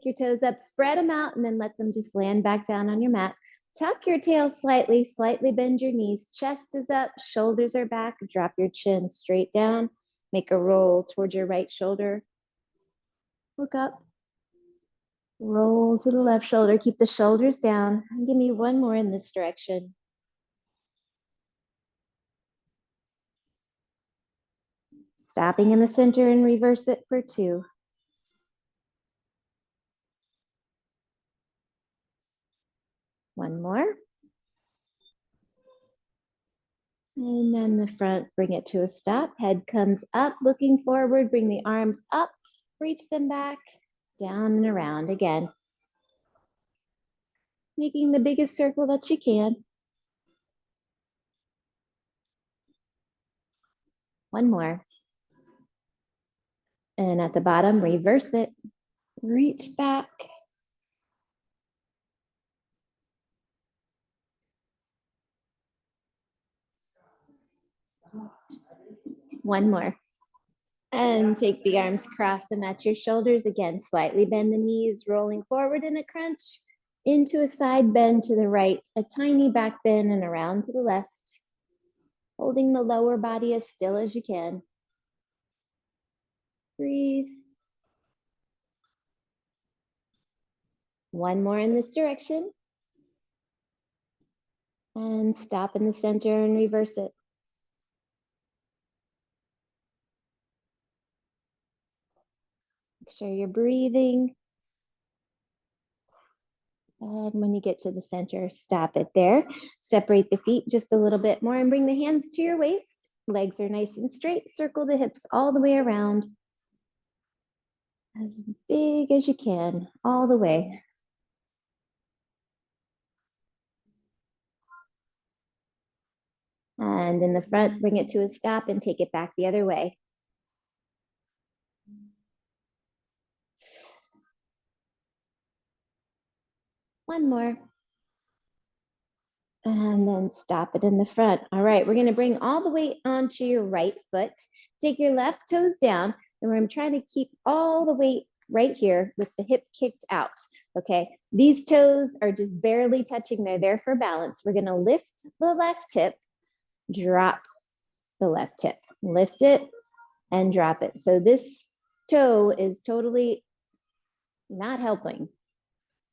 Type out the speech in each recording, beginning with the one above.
your toes up, spread them out, and then let them just land back down on your mat. Tuck your tail slightly, slightly bend your knees. Chest is up, shoulders are back. Drop your chin straight down. Make a roll towards your right shoulder. Look up. Roll to the left shoulder. Keep the shoulders down. And give me one more in this direction. Stopping in the center and reverse it for 2. One more. And then the front, bring it to a stop. Head comes up, looking forward. Bring the arms up, reach them back, down and around again. Making the biggest circle that you can. One more. And at the bottom, reverse it. Reach back. One more. And take the arms, cross them at your shoulders. Again, slightly bend the knees, rolling forward in a crunch, into a side bend to the right, a tiny back bend and around to the left. Holding the lower body as still as you can. Breathe. One more in this direction. And stop in the center and reverse it. Make sure you're breathing. And when you get to the center, stop it there. Separate the feet just a little bit more and bring the hands to your waist. Legs are nice and straight. Circle the hips all the way around. As big as you can, all the way. And in the front, bring it to a stop and take it back the other way. One more. And then stop it in the front. All right, we're gonna bring all the weight onto your right foot. Take your left toes down, and I'm trying to keep all the weight right here with the hip kicked out, okay? These toes are just barely touching. They're there for balance. We're gonna lift the left hip, drop the left hip. Lift it and drop it. So this toe is totally not helping.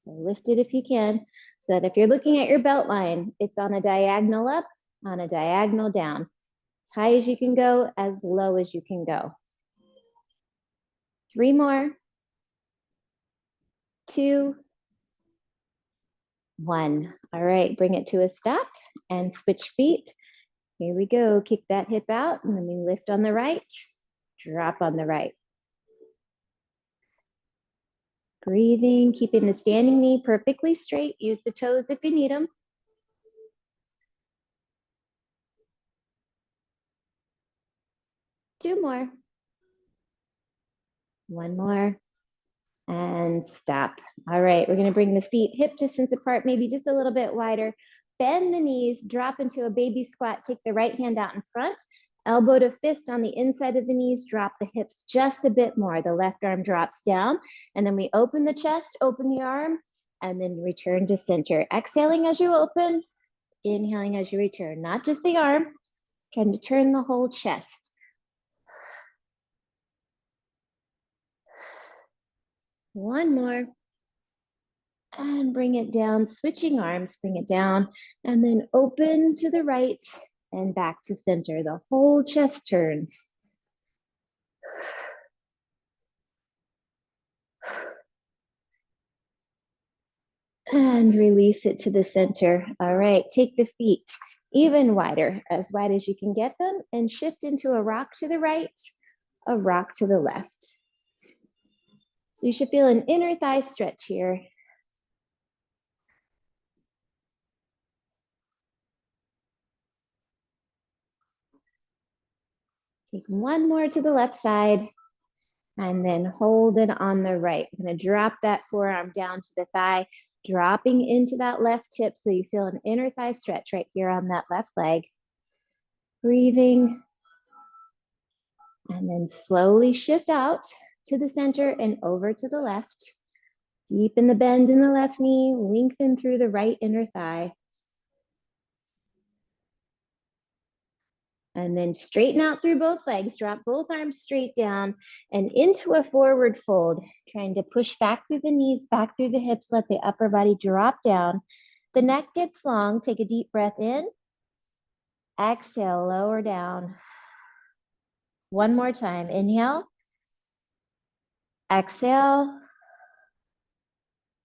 So lift it if you can, so that if you're looking at your belt line, it's on a diagonal up, on a diagonal down. As high as you can go, as low as you can go. 3 more. 2, 1. All right, bring it to a stop and switch feet. Here we go. Kick that hip out, and then we lift on the right, drop on the right. Breathing, keeping the standing knee perfectly straight. Use the toes if you need them. Two more. One more. And stop. All right, we're gonna bring the feet hip distance apart, maybe just a little bit wider. Bend the knees, drop into a baby squat. Take the right hand out in front. Elbow to fist on the inside of the knees. Drop the hips just a bit more. The left arm drops down. And then we open the chest, open the arm, and then return to center. Exhaling as you open, inhaling as you return. Not just the arm, trying to turn the whole chest. One more. And bring it down, switching arms, bring it down, and then open to the right and back to center. The whole chest turns. And release it to the center. All right, take the feet even wider, as wide as you can get them, and shift into a rock to the right, a rock to the left. So you should feel an inner thigh stretch here. Take one more to the left side, and then hold it on the right. I'm gonna drop that forearm down to the thigh, dropping into that left hip so you feel an inner thigh stretch right here on that left leg. Breathing, and then slowly shift out to the center and over to the left. Deepen the bend in the left knee, lengthen through the right inner thigh. And then straighten out through both legs, drop both arms straight down and into a forward fold, trying to push back through the knees, back through the hips, let the upper body drop down. The neck gets long, take a deep breath in. Exhale, lower down. One more time, inhale. Exhale.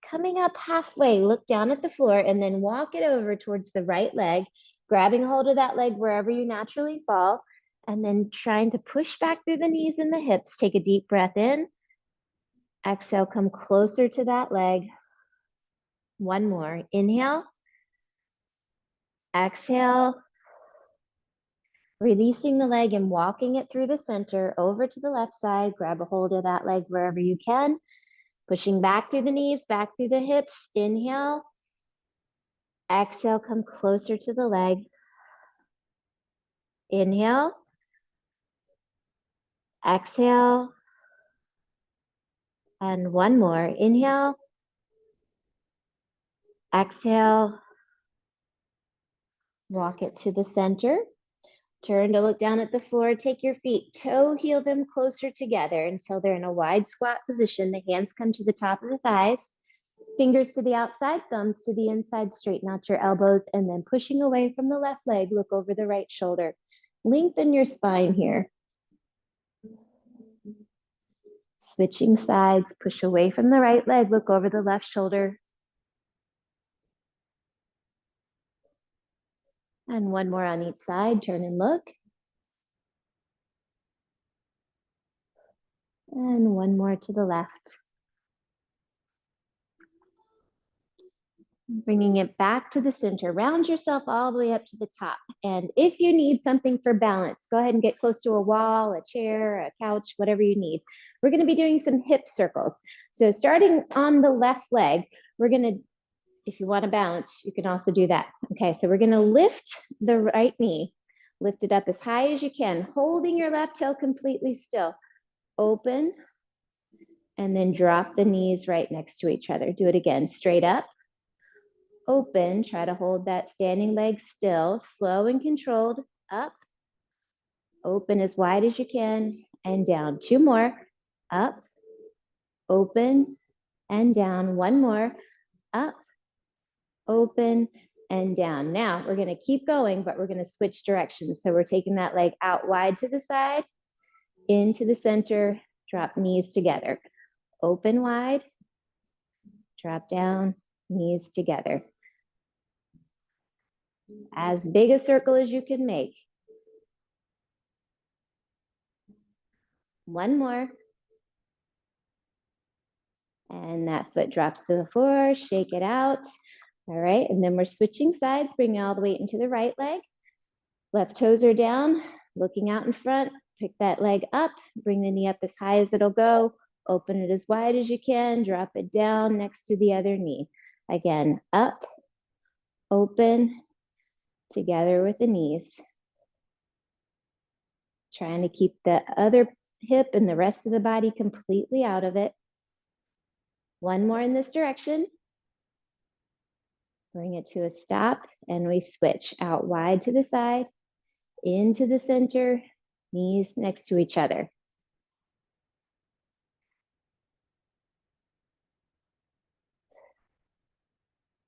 Coming up halfway, look down at the floor and then walk it over towards the right leg, grabbing hold of that leg wherever you naturally fall, and then trying to push back through the knees and the hips. Take a deep breath in. Exhale, come closer to that leg. One more. Inhale. Exhale. Releasing the leg and walking it through the center over to the left side. Grab a hold of that leg wherever you can. Pushing back through the knees, back through the hips. Inhale. Exhale, come closer to the leg. Inhale. Exhale. And one more. Inhale. Exhale. Walk it to the center. Turn to look down at the floor. Take your feet, toe heel them closer together until they're in a wide squat position. The hands come to the top of the thighs. Fingers to the outside, thumbs to the inside. Straighten out your elbows and then pushing away from the left leg, look over the right shoulder. Lengthen your spine here. Switching sides, push away from the right leg, look over the left shoulder. And one more on each side, turn and look. And one more to the left. Bringing it back to the center. Round yourself all the way up to the top. And if you need something for balance, go ahead and get close to a wall, a chair, a couch, whatever you need. We're going to be doing some hip circles. So starting on the left leg, we're going to, if you want to balance, you can also do that. Okay, so we're going to lift the right knee. Lift it up as high as you can, holding your left heel completely still. Open, and then drop the knees right next to each other. Do it again, straight up. Open, try to hold that standing leg still, slow and controlled, up, open as wide as you can, and down. Two more, up, open, and down. One more, up, open, and down. Now we're gonna keep going, but we're gonna switch directions. So we're taking that leg out wide to the side, into the center, drop knees together. Open wide, drop down, knees together. As big a circle as you can make. One more. And that foot drops to the floor, shake it out. All right, and then we're switching sides, bringing all the weight into the right leg. Left toes are down, looking out in front. Pick that leg up, bring the knee up as high as it'll go. Open it as wide as you can, drop it down next to the other knee. Again, up, open, together with the knees. Trying to keep the other hip and the rest of the body completely out of it. One more in this direction. Bring it to a stop, and we switch out wide to the side, into the center, knees next to each other.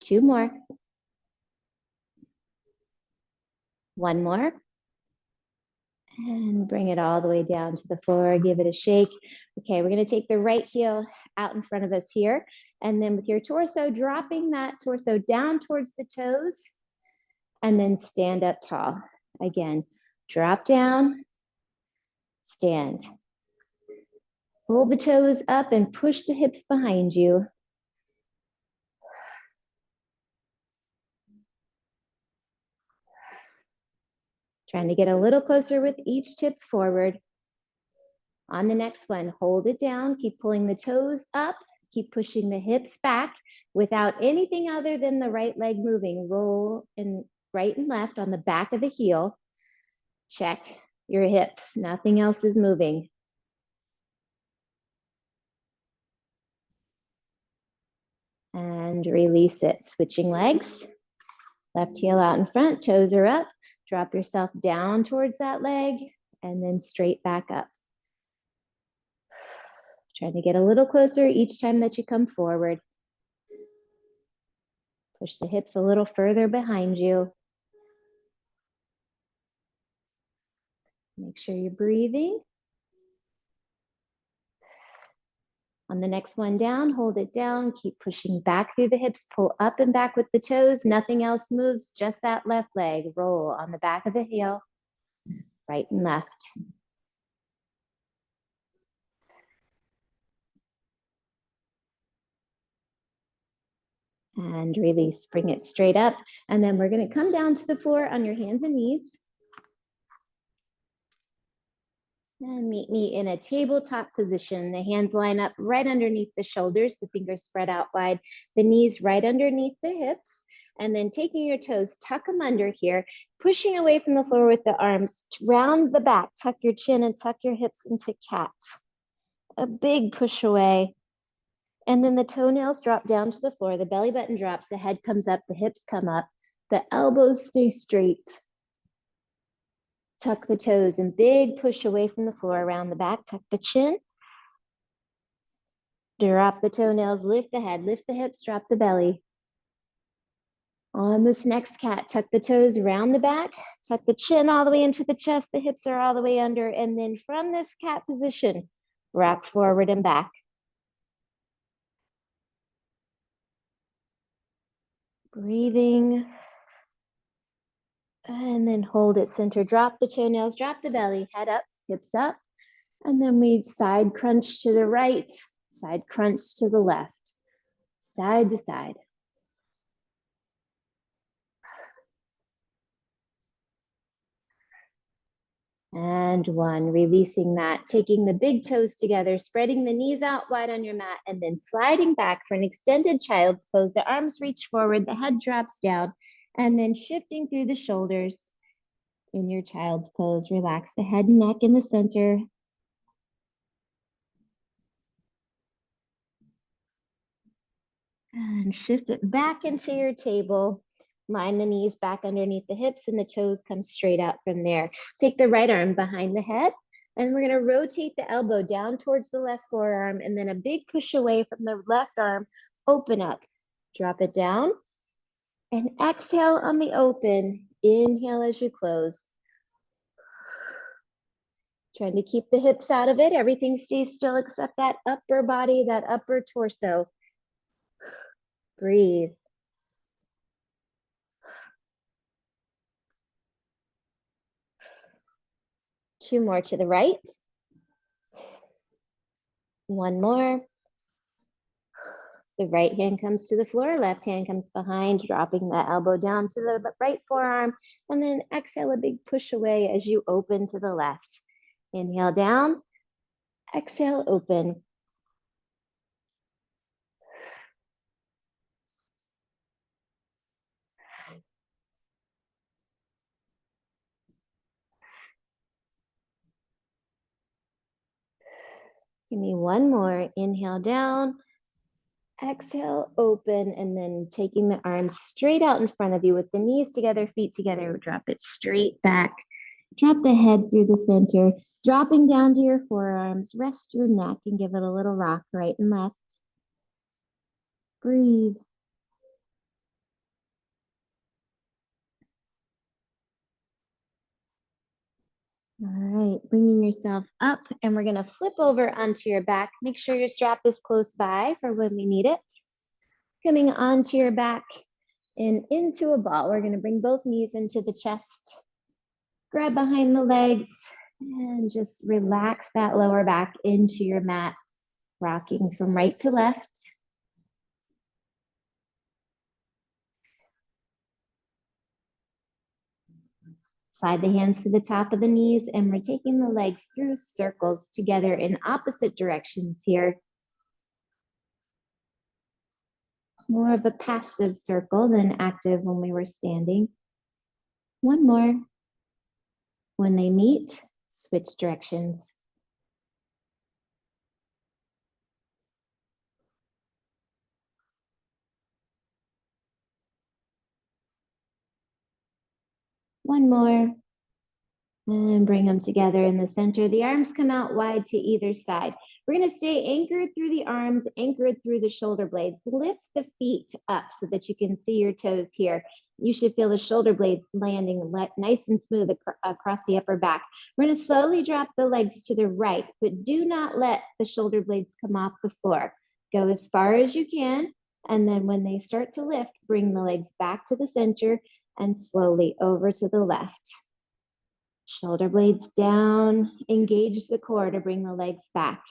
Two more. One more. And bring it all the way down to the floor. Give it a shake. Okay, we're going to take the right heel out in front of us here. And then with your torso, dropping that torso down towards the toes. And then stand up tall. Again, drop down, stand. Hold the toes up and push the hips behind you. Trying to get a little closer with each tip forward. On the next one, hold it down, keep pulling the toes up, keep pushing the hips back without anything other than the right leg moving. Roll and right and left on the back of the heel. Check your hips, nothing else is moving. And release it. Switching legs. Left heel out in front, toes are up. Drop yourself down towards that leg and then straight back up. Trying to get a little closer each time that you come forward. Push the hips a little further behind you. Make sure you're breathing. On the next one down, hold it down. Keep pushing back through the hips. Pull up and back with the toes. Nothing else moves, just that left leg. Roll on the back of the heel, right and left. And release, bring it straight up. And then we're gonna come down to the floor on your hands and knees. And meet me in a tabletop position. The hands line up right underneath the shoulders, the fingers spread out wide, the knees right underneath the hips. And then taking your toes, tuck them under here, pushing away from the floor with the arms, round the back, tuck your chin and tuck your hips into cat. A big push away. And then the toenails drop down to the floor, the belly button drops, the head comes up, the hips come up, the elbows stay straight. Tuck the toes and big push away from the floor around the back, tuck the chin. Drop the toenails, lift the head, lift the hips, drop the belly. On this next cat, tuck the toes around the back, tuck the chin all the way into the chest, the hips are all the way under, and then from this cat position, rock forward and back. Breathing. And then hold it center, drop the toenails, drop the belly, head up, hips up. And then we side crunch to the right, side crunch to the left, side to side. And one, releasing that, taking the big toes together, spreading the knees out wide on your mat, and then sliding back for an extended child's pose. The arms reach forward, the head drops down, and then shifting through the shoulders in your child's pose. Relax the head and neck in the center. And shift it back into your table. Line the knees back underneath the hips and the toes come straight out from there. Take the right arm behind the head and we're gonna rotate the elbow down towards the left forearm and then a big push away from the left arm, open up. Drop it down and exhale on the open. Inhale as you close. Trying to keep the hips out of it. Everything stays still except that upper body, that upper torso. Breathe. Two more to the right. One more. The right hand comes to the floor, left hand comes behind, dropping the elbow down to the right forearm, and then exhale a big push away as you open to the left. Inhale down, exhale, open. Give me one more. Inhale down, exhale, open, and then taking the arms straight out in front of you with the knees together, feet together, drop it straight back. Drop the head through the center, dropping down to your forearms, rest your neck and give it a little rock right and left. Breathe. All right, bringing yourself up and we're gonna flip over onto your back. Make sure your strap is close by for when we need it. Coming onto your back and into a ball. We're gonna bring both knees into the chest. Grab behind the legs and just relax that lower back into your mat, rocking from right to left. Slide the hands to the top of the knees and we're taking the legs through circles together in opposite directions here. More of a passive circle than active when we were standing. One more. When they meet, switch directions. One more. And bring them together in the center. The arms come out wide to either side. We're going to stay anchored through the arms, anchored through the shoulder blades. Lift the feet up so that you can see your toes here. You should feel the shoulder blades landing nice and smooth across the upper back. We're going to slowly drop the legs to the right, but do not let the shoulder blades come off the floor. Go as far as you can. And then when they start to lift, bring the legs back to the center and slowly over to the left. Shoulder blades down, engage the core to bring the legs back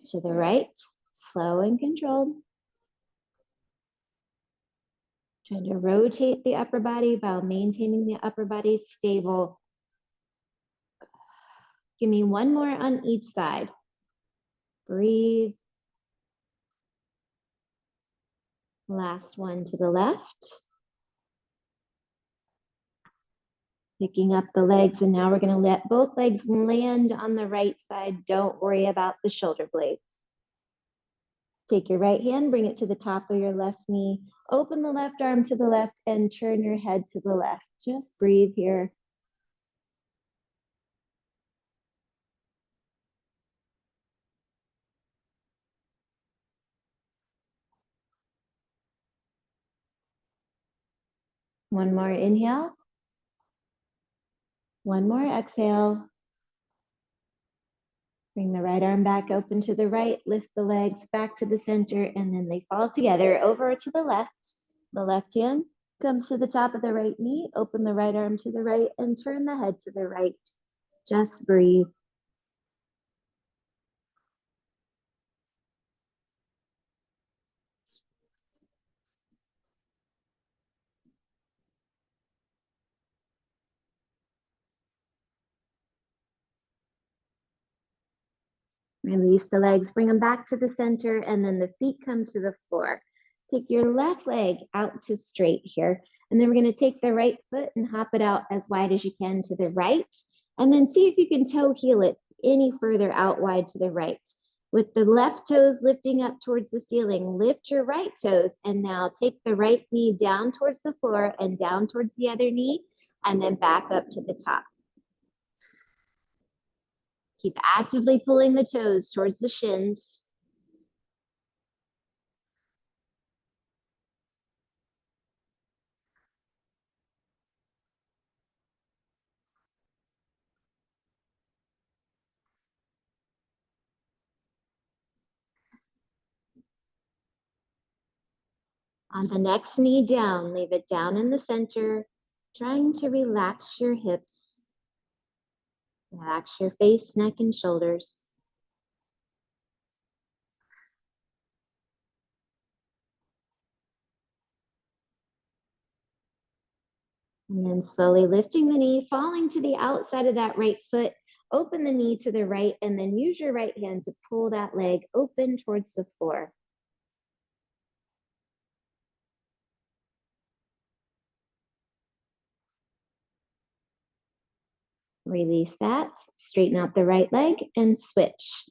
to the right, slow and controlled. Trying to rotate the upper body while maintaining the upper body stable. Give me one more on each side. Breathe. Last one to the left. Picking up the legs, and now we're going to let both legs land on the right side. Don't worry about the shoulder blade. Take your right hand, bring it to the top of your left knee, open the left arm to the left, and turn your head to the left. Just breathe here. One more inhale. One more exhale. Bring the right arm back open to the right, lift the legs back to the center, and then they fall together over to the left. The left hand comes to the top of the right knee, open the right arm to the right, and turn the head to the right. Just breathe. Release the legs, bring them back to the center, and then the feet come to the floor. Take your left leg out to straight here. And then we're going to take the right foot and hop it out as wide as you can to the right. And then see if you can toe heel it any further out wide to the right. With the left toes lifting up towards the ceiling, lift your right toes. And now take the right knee down towards the floor and down towards the other knee, and then back up to the top. Keep actively pulling the toes towards the shins. On the next knee down, leave it down in the center, trying to relax your hips. Relax your face, neck, and shoulders. And then slowly lifting the knee, falling to the outside of that right foot. Open the knee to the right, and then use your right hand to pull that leg open towards the floor. Release that, straighten out the right leg, and switch.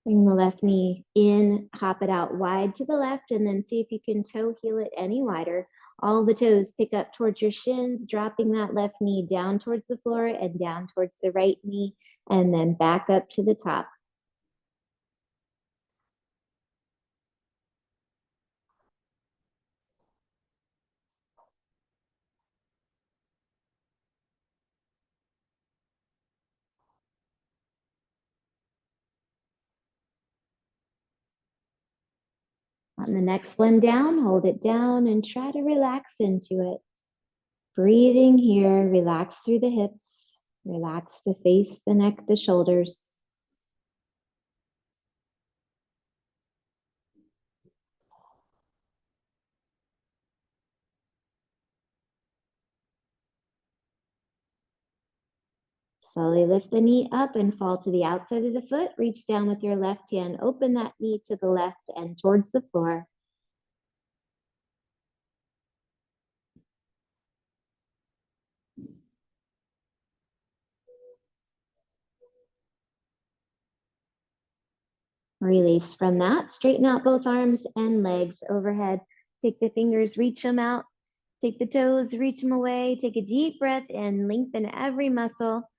Bring the left knee in, hop it out wide to the left, and then see if you can toe heel it any wider. All the toes pick up towards your shins, dropping that left knee down towards the floor and down towards the right knee, and then back up to the top. On the next one down, hold it down and try to relax into it. Breathing here, relax through the hips, relax the face, the neck, the shoulders. Slowly lift the knee up and fall to the outside of the foot. Reach down with your left hand. Open that knee to the left and towards the floor. Release from that. Straighten out both arms and legs overhead. Take the fingers, reach them out, Take the toes, reach them away. Take a deep breath in, lengthen every muscle.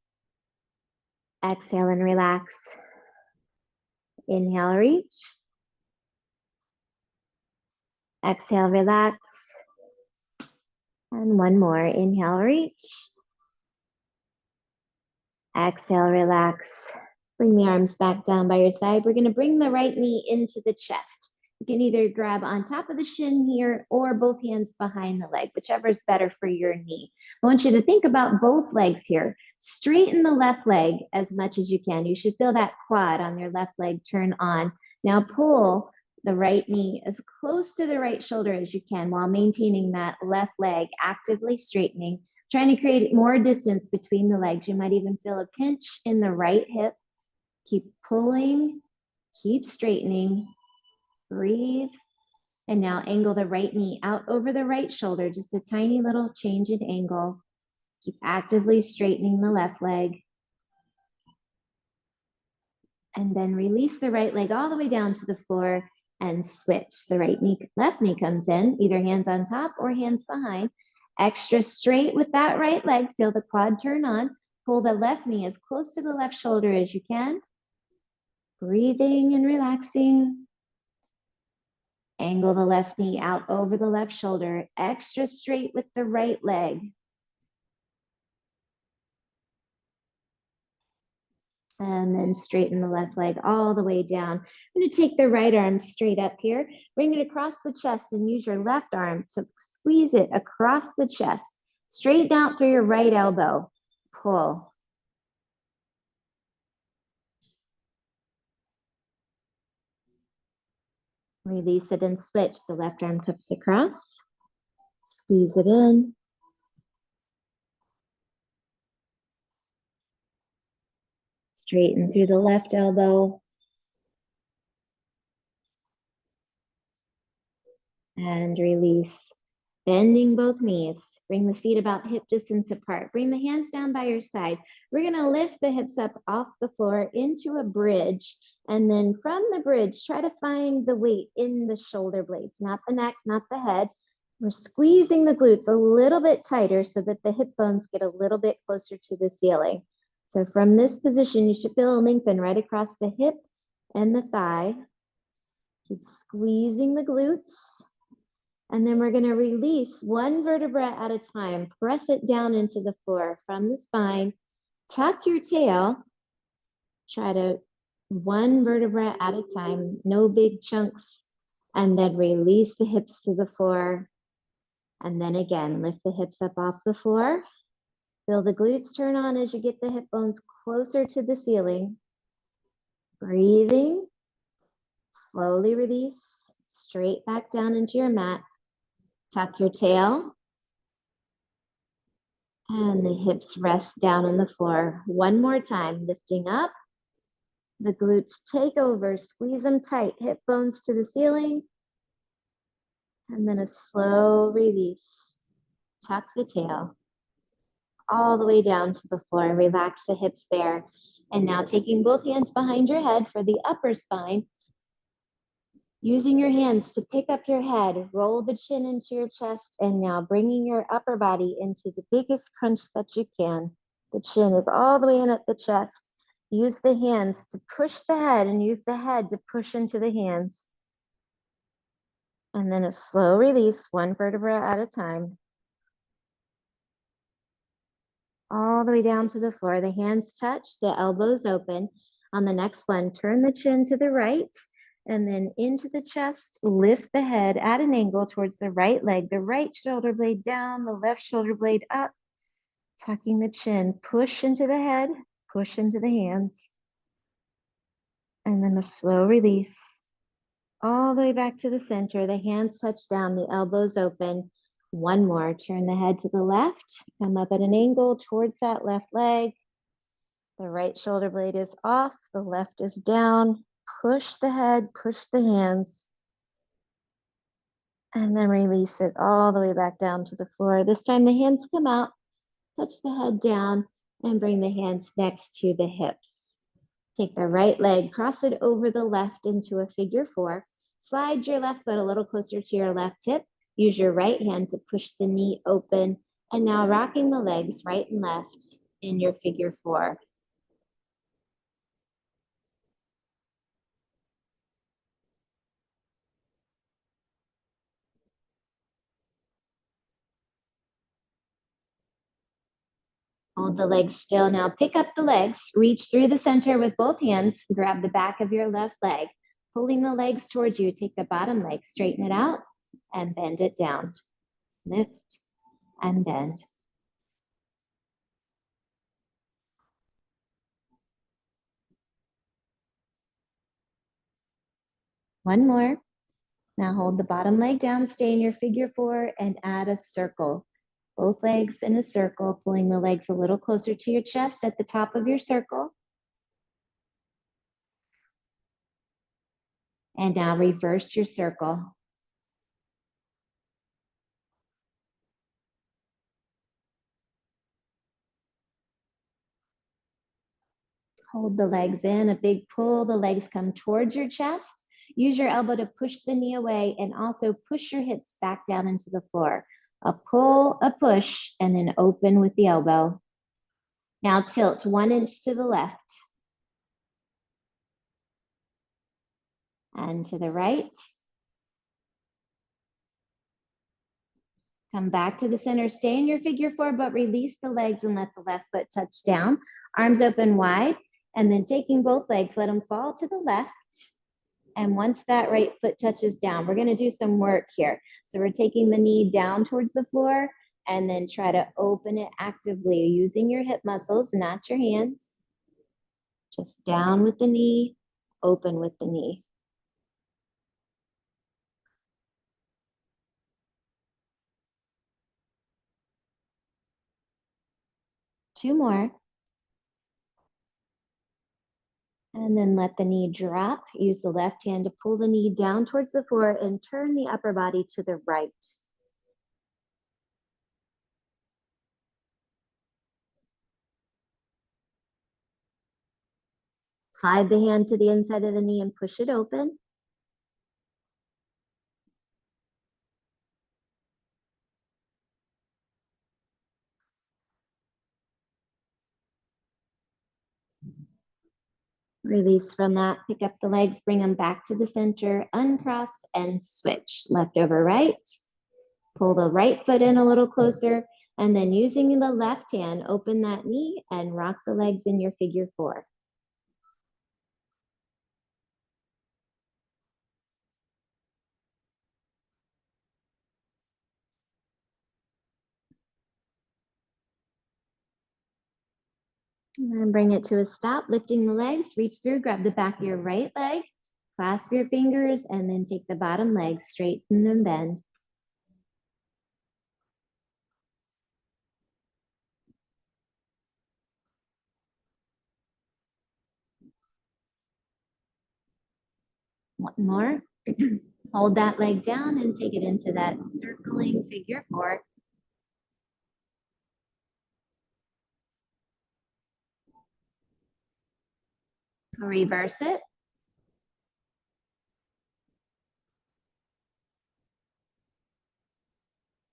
Exhale and relax. Inhale, reach. Exhale, relax. And one more. Inhale, reach. Exhale, relax. Bring the arms back down by your side. We're going to bring the right knee into the chest. You can either grab on top of the shin here or both hands behind the leg, whichever is better for your knee. I want you to think about both legs here. Straighten the left leg as much as you can. You should feel that quad on your left leg turn on. Now pull the right knee as close to the right shoulder as you can while maintaining that left leg actively straightening, trying to create more distance between the legs. You might even feel a pinch in the right hip. Keep pulling, keep straightening, breathe. And now angle the right knee out over the right shoulder, just a tiny little change in angle. Keep actively straightening the left leg. And then release the right leg all the way down to the floor and switch. The right knee, left knee comes in, either hands on top or hands behind. Extra straight with that right leg. Feel the quad turn on. Pull the left knee as close to the left shoulder as you can. Breathing and relaxing. Angle the left knee out over the left shoulder. Extra straight with the right leg. And then straighten the left leg all the way down. I'm going to take the right arm straight up here. Bring it across the chest and use your left arm to squeeze it across the chest. Straighten out through your right elbow. Pull. Release it and switch. The left arm cups across. Squeeze it in. Straighten through the left elbow. And release. Bending both knees. Bring the feet about hip distance apart. Bring the hands down by your side. We're going to lift the hips up off the floor into a bridge. And then from the bridge, try to find the weight in the shoulder blades, not the neck, not the head. We're squeezing the glutes a little bit tighter so that the hip bones get a little bit closer to the ceiling. So from this position, you should feel a lengthen right across the hip and the thigh. Keep squeezing the glutes. And then we're going to release one vertebra at a time. Press it down into the floor from the spine. Tuck your tail. Try to one vertebra at a time. No big chunks. And then release the hips to the floor. And then again, lift the hips up off the floor. Feel the glutes turn on as you get the hip bones closer to the ceiling. Breathing. Slowly release. Straight back down into your mat. Tuck your tail. And the hips rest down on the floor. One more time, lifting up. The glutes take over, squeeze them tight, hip bones to the ceiling. And then a slow release. Tuck the tail all the way down to the floor. Relax the hips there. And now taking both hands behind your head for the upper spine. Using your hands to pick up your head, roll the chin into your chest, and now bringing your upper body into the biggest crunch that you can. The chin is all the way in at the chest. Use the hands to push the head and use the head to push into the hands. And then a slow release, one vertebra at a time. All the way down to the floor. The hands touch, the elbows open. On the next one, turn the chin to the right. And then into the chest, lift the head at an angle towards the right leg, the right shoulder blade down, the left shoulder blade up, tucking the chin, push into the head, push into the hands. And then a slow release, all the way back to the center. The hands touch down, the elbows open. One more, turn the head to the left, come up at an angle towards that left leg. The right shoulder blade is off, the left is down. Push the head, push the hands, and then release it all the way back down to the floor. This time the hands come out, touch the head down, and bring the hands next to the hips. Take the right leg, cross it over the left into a figure four. Slide your left foot a little closer to your left hip. Use your right hand to push the knee open. And now rocking the legs right and left in your figure four. Hold the legs still. Now pick up the legs, reach through the center with both hands, grab the back of your left leg, pulling the legs towards you. Take the bottom leg, straighten it out, and bend it down. Lift and bend. One more. Now hold the bottom leg down, stay in your figure four, and add a circle. Both legs in a circle, pulling the legs a little closer to your chest at the top of your circle. And now reverse your circle. Hold the legs in, a big pull. The legs come towards your chest. Use your elbow to push the knee away and also push your hips back down into the floor. A pull, a push, and then open with the elbow. Now tilt 1 inch to the left and to the right. Come back to the center, stay in your figure four, but release the legs and let the left foot touch down. Arms open wide, and then taking both legs, let them fall to the left. And once that right foot touches down, we're gonna do some work here. So we're taking the knee down towards the floor and then try to open it actively using your hip muscles, not your hands. Just down with the knee, open with the knee. Two more. And then let the knee drop. Use the left hand to pull the knee down towards the floor and turn the upper body to the right. Slide the hand to the inside of the knee and push it open. Release from that, pick up the legs, bring them back to the center, uncross and switch. Left over right. Pull the right foot in a little closer, and then using the left hand, open that knee and rock the legs in your figure four. And then bring it to a stop, lifting the legs, reach through, grab the back of your right leg, clasp your fingers, and then take the bottom leg, straighten and bend. One more. Hold that leg down and take it into that circling figure four. Reverse it.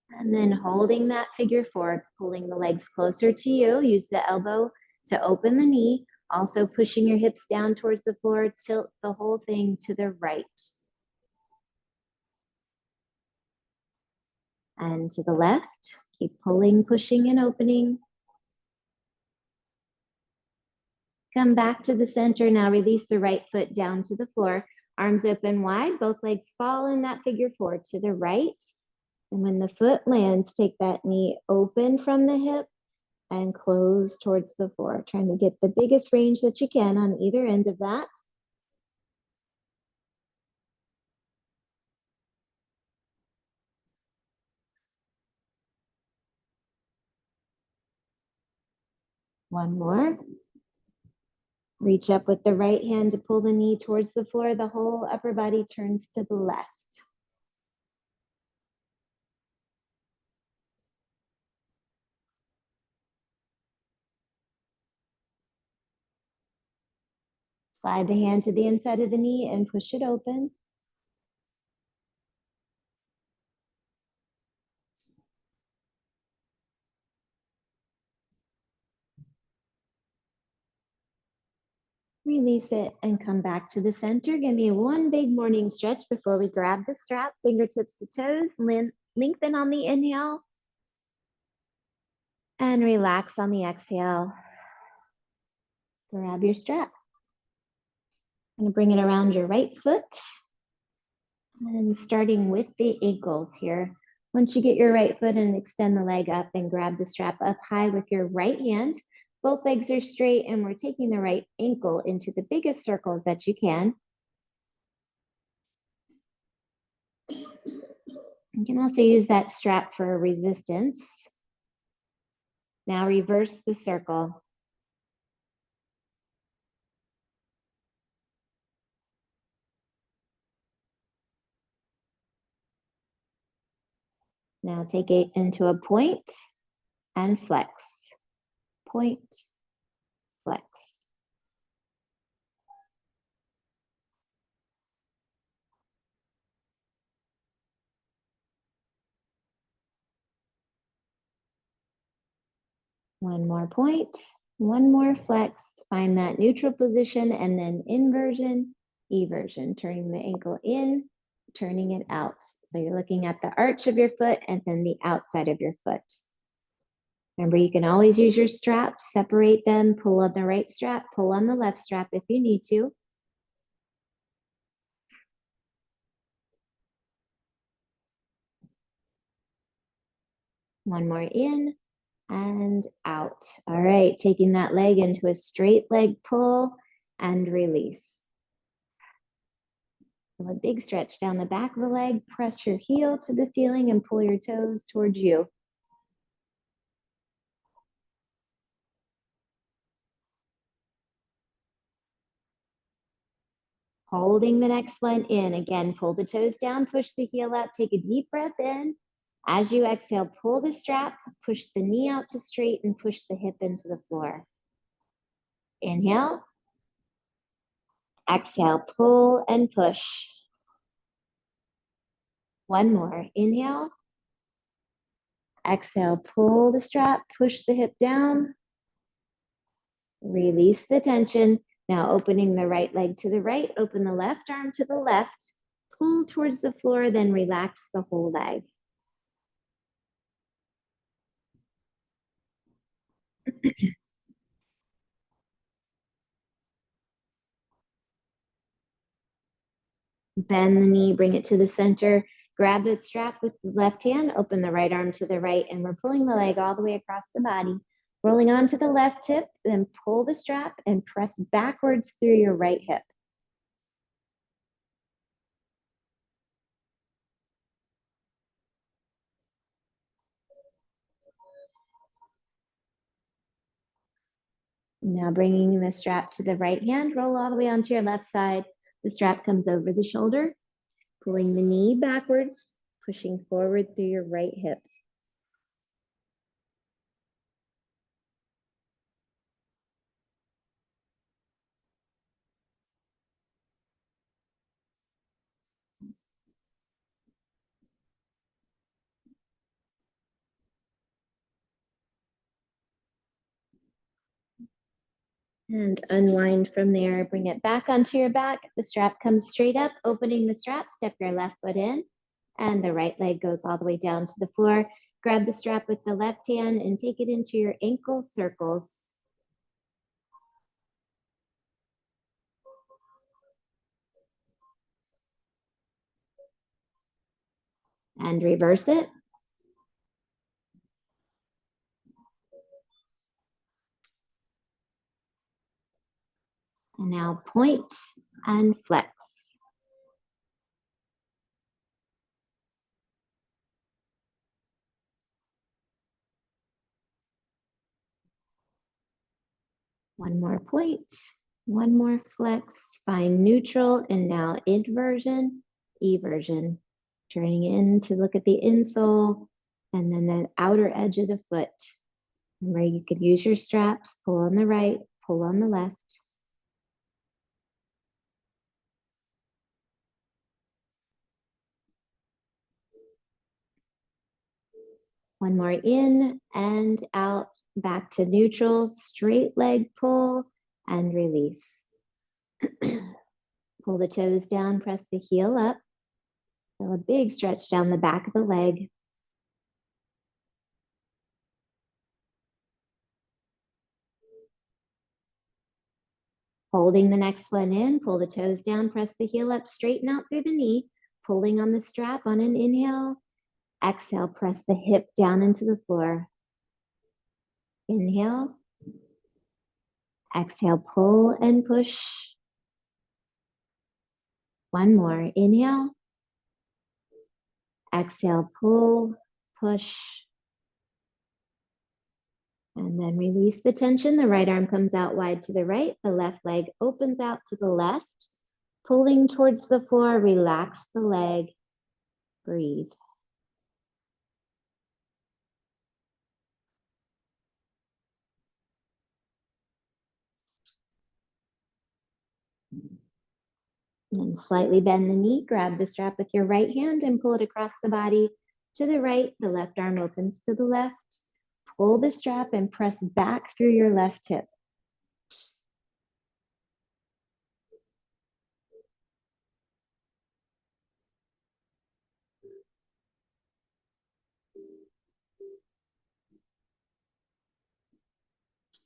And then holding that figure four, pulling the legs closer to you. Use the elbow to open the knee. Also pushing your hips down towards the floor. Tilt the whole thing to the right. And to the left. Keep pulling, pushing, and opening. Come back to the center. Now release the right foot down to the floor. Arms open wide. Both legs fall in that figure four to the right. And when the foot lands, take that knee open from the hip and close towards the floor, trying to get the biggest range that you can on either end of that. One more. Reach up with the right hand to pull the knee towards the floor. The whole upper body turns to the left. Slide the hand to the inside of the knee and push it open. Release it and come back to the center. Give me one big morning stretch before we grab the strap, fingertips to toes, lengthen on the inhale, and relax on the exhale. Grab your strap. I'm gonna bring it around your right foot and starting with the ankles here. Once you get your right foot and extend the leg up and grab the strap up high with your right hand. Both legs are straight and we're taking the right ankle into the biggest circles that you can. You can also use that strap for resistance. Now reverse the circle. Now take it into a point and flex. Point, flex. One more point, one more flex. Find that neutral position and then inversion, eversion, turning the ankle in, turning it out. So you're looking at the arch of your foot and then the outside of your foot. Remember, you can always use your straps, separate them, pull on the right strap, pull on the left strap if you need to. One more in and out. All right, taking that leg into a straight leg pull and release. A big stretch down the back of the leg, press your heel to the ceiling and pull your toes towards you. Holding the next one in. Again, pull the toes down, push the heel out, take a deep breath in. As you exhale, pull the strap, push the knee out to straight and push the hip into the floor. Inhale. Exhale, pull and push. One more. Inhale. Exhale, pull the strap, push the hip down. Release the tension. Now opening the right leg to the right, open the left arm to the left, pull towards the floor, then relax the whole leg. Bend the knee, bring it to the center, grab the strap with the left hand, open the right arm to the right, and we're pulling the leg all the way across the body. Rolling onto the left hip, then pull the strap and press backwards through your right hip. Now bringing the strap to the right hand, roll all the way onto your left side. The strap comes over the shoulder, pulling the knee backwards, pushing forward through your right hip. And unwind from there, bring it back onto your back. The strap comes straight up, opening the strap, step your left foot in, and the right leg goes all the way down to the floor. Grab the strap with the left hand and take it into your ankle circles. And reverse it. And now point and flex. One more point, one more flex, find neutral, and now inversion, eversion. Turning in to look at the insole, and then the outer edge of the foot. Remember, you could use your straps, pull on the right, pull on the left. One more in and out, back to neutral, straight leg pull and release. Pull the toes down, press the heel up. Feel a big stretch down the back of the leg. Holding the next one in, pull the toes down, press the heel up, straighten out through the knee, pulling on the strap on an inhale. Exhale, press the hip down into the floor. Inhale. Exhale, pull and push. One more. Inhale. Exhale, pull, push. And then release the tension. The right arm comes out wide to the right. The left leg opens out to the left. Pulling towards the floor, relax the leg. Breathe. And slightly bend the knee, grab the strap with your right hand and pull it across the body to the right. The left arm opens to the left. Pull the strap and press back through your left hip.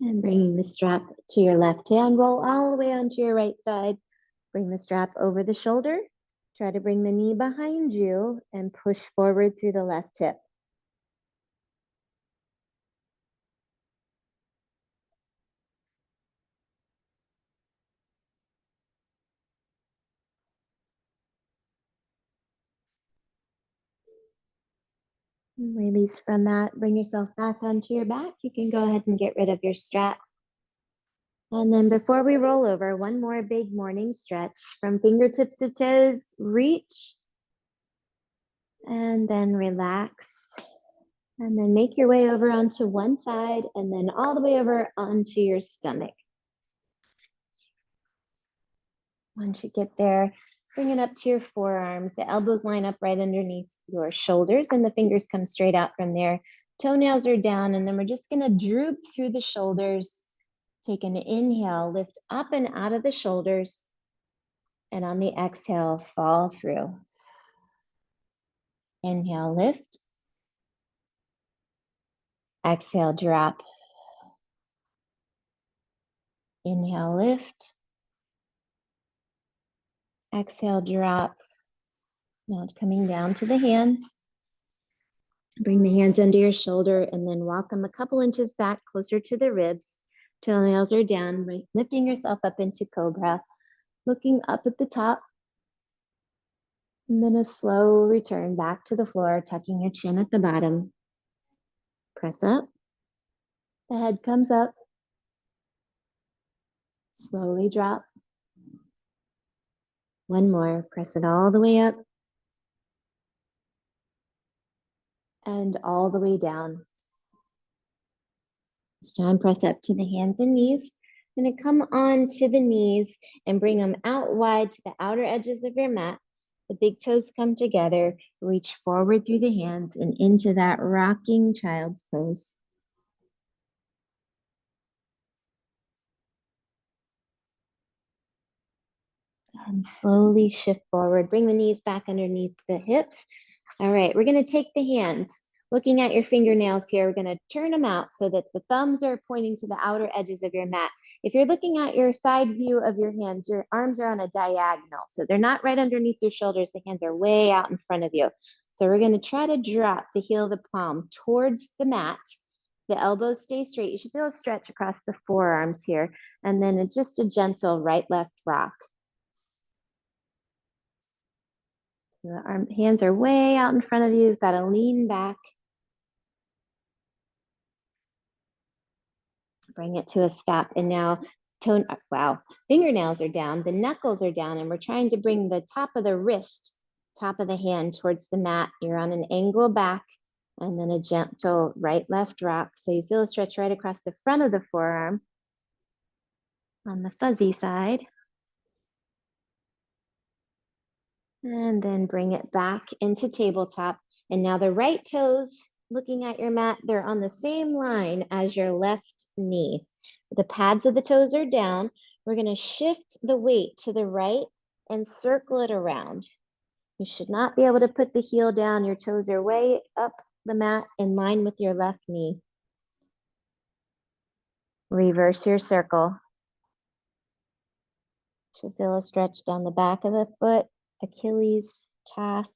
And bringing the strap to your left hand, roll all the way onto your right side. Bring the strap over the shoulder. Try to bring the knee behind you and push forward through the left hip. Release from that. Bring yourself back onto your back. You can go ahead and get rid of your strap. And then before we roll over, one more big morning stretch from fingertips to toes. Reach. And then relax. And then make your way over onto one side and then all the way over onto your stomach. Once you get there, bring it up to your forearms. The elbows line up right underneath your shoulders and the fingers come straight out from there. Toenails are down, and then we're just gonna droop through the shoulders. Take an inhale, lift up and out of the shoulders. And on the exhale, fall through. Inhale, lift. Exhale, drop. Inhale, lift. Exhale, drop. Now it's coming down to the hands. Bring the hands under your shoulder and then walk them a couple inches back closer to the ribs. Toenails are down, lifting yourself up into cobra, looking up at the top. And then a slow return back to the floor, tucking your chin at the bottom. Press up. The head comes up. Slowly drop. One more. Press it all the way up. And all the way down. This time, press up to the hands and knees. I'm going to come on to the knees and bring them out wide to the outer edges of your mat. The big toes come together. Reach forward through the hands and into that rocking child's pose. And slowly shift forward. Bring the knees back underneath the hips. All right, we're going to take the hands. Looking at your fingernails here, we're going to turn them out so that the thumbs are pointing to the outer edges of your mat. If you're looking at your side view of your hands, your arms are on a diagonal. So they're not right underneath your shoulders. The hands are way out in front of you. So we're going to try to drop the heel of the palm towards the mat. The elbows stay straight. You should feel a stretch across the forearms here. And then just a gentle right-left rock. So the hands are way out in front of you. You've got to lean back. Bring it to a stop. And now, fingernails are down. The knuckles are down. And we're trying to bring the top of the wrist, top of the hand towards the mat. You're on an angle back. And then a gentle right-left rock. So you feel a stretch right across the front of the forearm on the fuzzy side. And then bring it back into tabletop. And now the right toes, looking at your mat, they're on the same line as your left knee. The pads of the toes are down. we're going to shift the weight to the right and circle it around. You should not be able to put the heel down. Your toes are way up the mat in line with your left knee. Reverse your circle. Should feel a stretch down the back of the foot, Achilles, calf.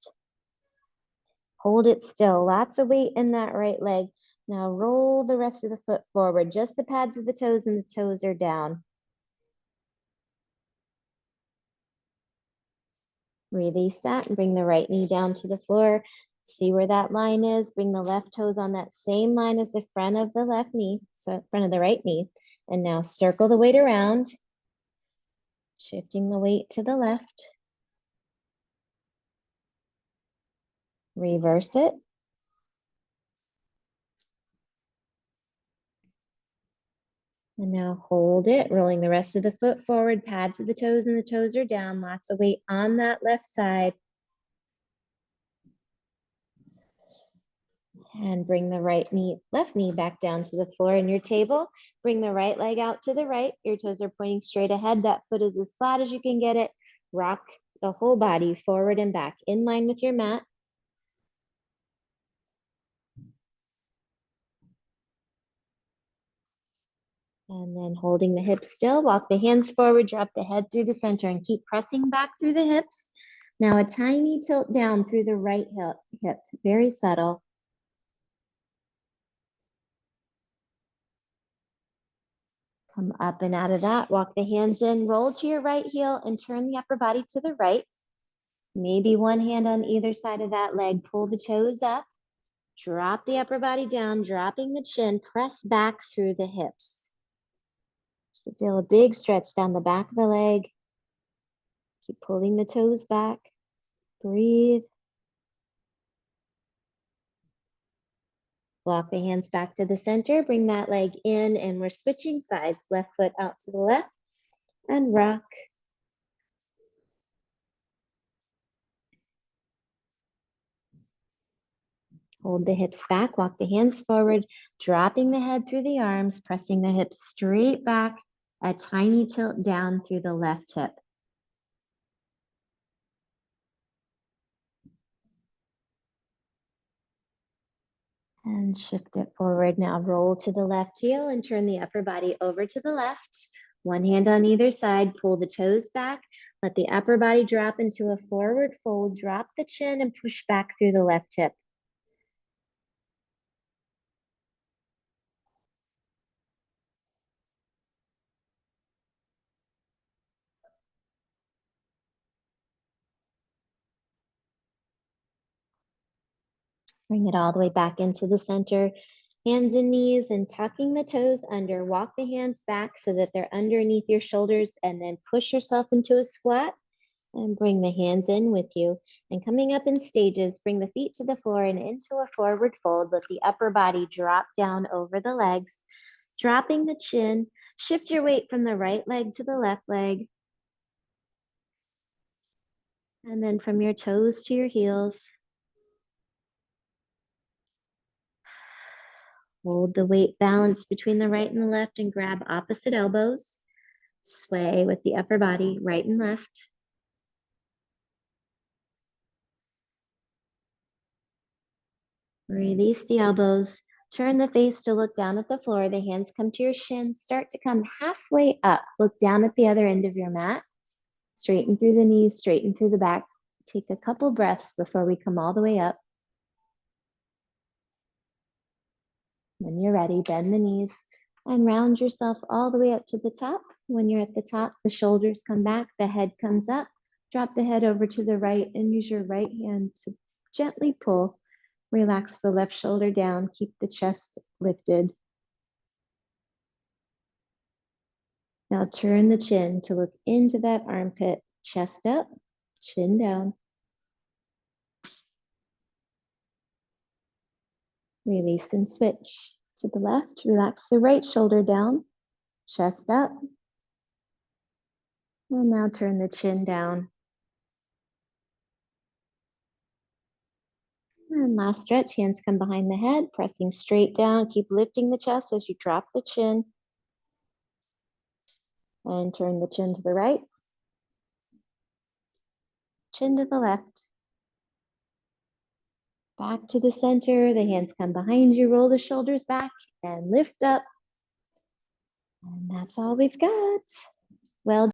Hold it still. Lots of weight in that right leg. Now roll the rest of the foot forward. Just the pads of the toes and the toes are down. Release that and bring the right knee down to the floor. See where that line is. Bring the left toes on that same line as the front of the left knee, so front of the right knee. And now circle the weight around, shifting the weight to the left. Reverse it. And now hold it, rolling the rest of the foot forward, pads of the toes and the toes are down. Lots of weight on that left side. And bring the left knee back down to the floor in your table. Bring the right leg out to the right. Your toes are pointing straight ahead. That foot is as flat as you can get it. Rock the whole body forward and back in line with your mat. And then holding the hips still, walk the hands forward, drop the head through the center and keep pressing back through the hips. Now a tiny tilt down through the right hip, very subtle. Come up and out of that, walk the hands in, roll to your right heel and turn the upper body to the right. Maybe one hand on either side of that leg, pull the toes up, drop the upper body down, dropping the chin, press back through the hips. So feel a big stretch down the back of the leg. Keep pulling the toes back, breathe. Walk the hands back to the center, bring that leg in, and we're switching sides, left foot out to the left, and rock. Hold the hips back, walk the hands forward, dropping the head through the arms, pressing the hips straight back, a tiny tilt down through the left hip. And shift it forward. Now roll to the left heel and turn the upper body over to the left. One hand on either side, pull the toes back, let the upper body drop into a forward fold, drop the chin and push back through the left hip. Bring it all the way back into the center. Hands and knees and tucking the toes under. Walk the hands back so that they're underneath your shoulders and then push yourself into a squat and bring the hands in with you. And coming up in stages, bring the feet to the floor and into a forward fold. Let the upper body drop down over the legs, dropping the chin. Shift your weight from the right leg to the left leg. And then from your toes to your heels. Hold the weight balance between the right and the left and grab opposite elbows. Sway with the upper body, right and left. Release the elbows. Turn the face to look down at the floor. The hands come to your shins. Start to come halfway up. Look down at the other end of your mat. Straighten through the knees, straighten through the back. Take a couple breaths before we come all the way up. When you're ready, bend the knees and round yourself all the way up to the top. When you're at the top, the shoulders come back, the head comes up. Drop the head over to the right and use your right hand to gently pull. Relax the left shoulder down, keep the chest lifted. Now turn the chin to look into that armpit, chest up, chin down. Release and switch to the left. Relax the right shoulder down, chest up. And now turn the chin down. And last stretch, hands come behind the head, pressing straight down. Keep lifting the chest as you drop the chin. And turn the chin to the right, chin to the left. Back to the center, the hands come behind you, roll the shoulders back and lift up. And that's all we've got. Well